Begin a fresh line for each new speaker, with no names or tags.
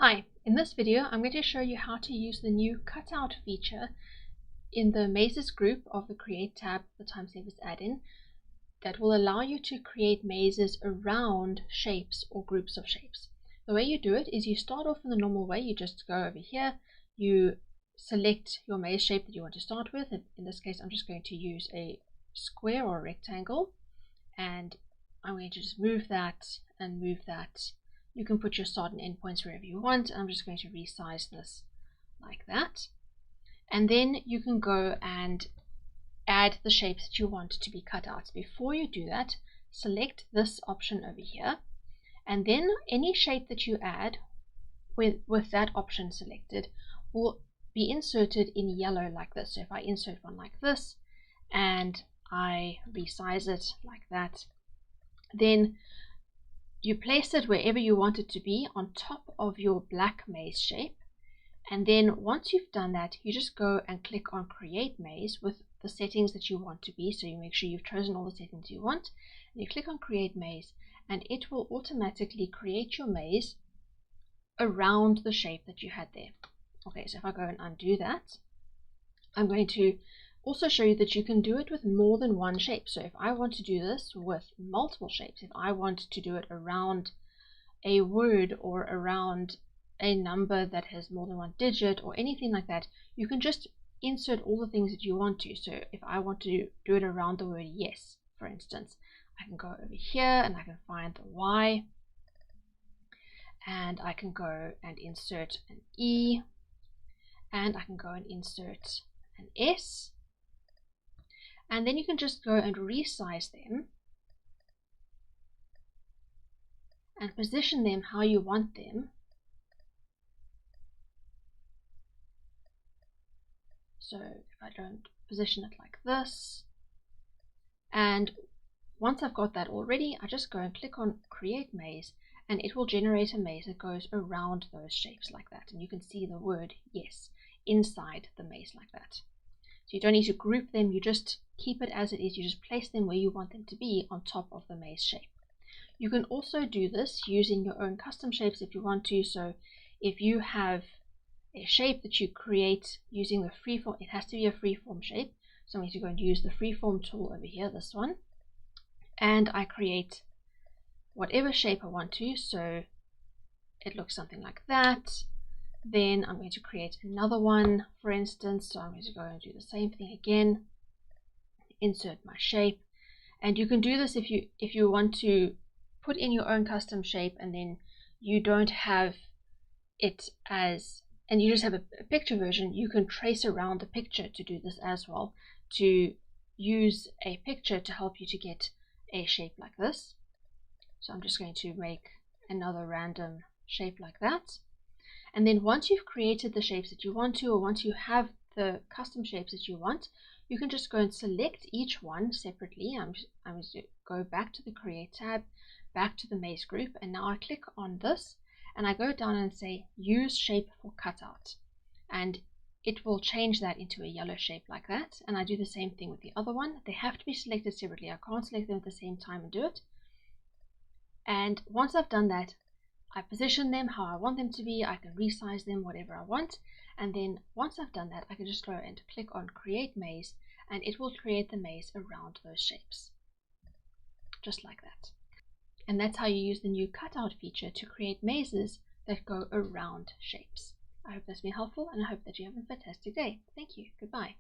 Hi, in this video I'm going to show you how to use the new Cutout feature in the Mazes group of the Create tab, the Timesavers add-in, that will allow you to create mazes around shapes or groups of shapes. The way you do it is you start off in the normal way. You just go over here, you select your maze shape that you want to start with. In this case I'm just going to use a square or a rectangle, and I'm going to just move that and move that. You can put your start and end points wherever you want. I'm just going to resize this like that. And then you can go and add the shapes that you want to be cut out. Before you do that, select this option over here. And then any shape that you add with that option selected will be inserted in yellow like this. So if I insert one like this and I resize it like that, then you place it wherever you want it to be on top of your black maze shape. And then once you've done that, you just go and click on Create Maze with the settings that you want to be. So you make sure you've chosen all the settings you want. And you click on Create Maze, and it will automatically create your maze around the shape that you had there. Okay, so if I go and undo that, I'm going to also show you that you can do it with more than one shape. So if I want to do this with multiple shapes, if I want to do it around a word or around a number that has more than one digit or anything like that, you can just insert all the things that you want to. So if I want to do it around the word yes, for instance, I can go over here and I can find the Y, and I can go and insert an E, and I can go and insert an S. And then you can just go and resize them and position them how you want them. So if I don't position it like this, and once I've got that already, I just go and click on Create Maze, and it will generate a maze that goes around those shapes like that. And you can see the word yes inside the maze like that. So you don't need to group them, you just keep it as it is. You just place them where you want them to be on top of the maze shape. You can also do this using your own custom shapes if you want to. So if you have a shape that you create using the freeform, it has to be a freeform shape. So I'm going to go and use the freeform tool over here, this one, and I create whatever shape I want to. So it looks something like that. Then I'm going to create another one, for instance. So I'm going to go and do the same thing again, insert my shape. And you can do this if you want to put in your own custom shape, and then you don't have it as, and you just have a picture version. You can trace around the picture to do this as well, to use a picture to help you to get a shape like this. So I'm just going to make another random shape like that. And then once you've created the shapes that you want to, or once you have the custom shapes that you want, you can just go and select each one separately. I'm going to go back to the Create tab, back to the Maze group, and now I click on this and I go down and say Use Shape for Cutout, and it will change that into a yellow shape like that. And I do the same thing with the other one. They have to be selected separately. I can't select them at the same time and do it. And once I've done that, I position them how I want them to be. I can resize them whatever I want. And then once I've done that, I can just go and click on Create Maze, and it will create the maze around those shapes. Just like that. And that's how you use the new Cutout feature to create mazes that go around shapes. I hope that's been helpful, and I hope that you have a fantastic day. Thank you. Goodbye.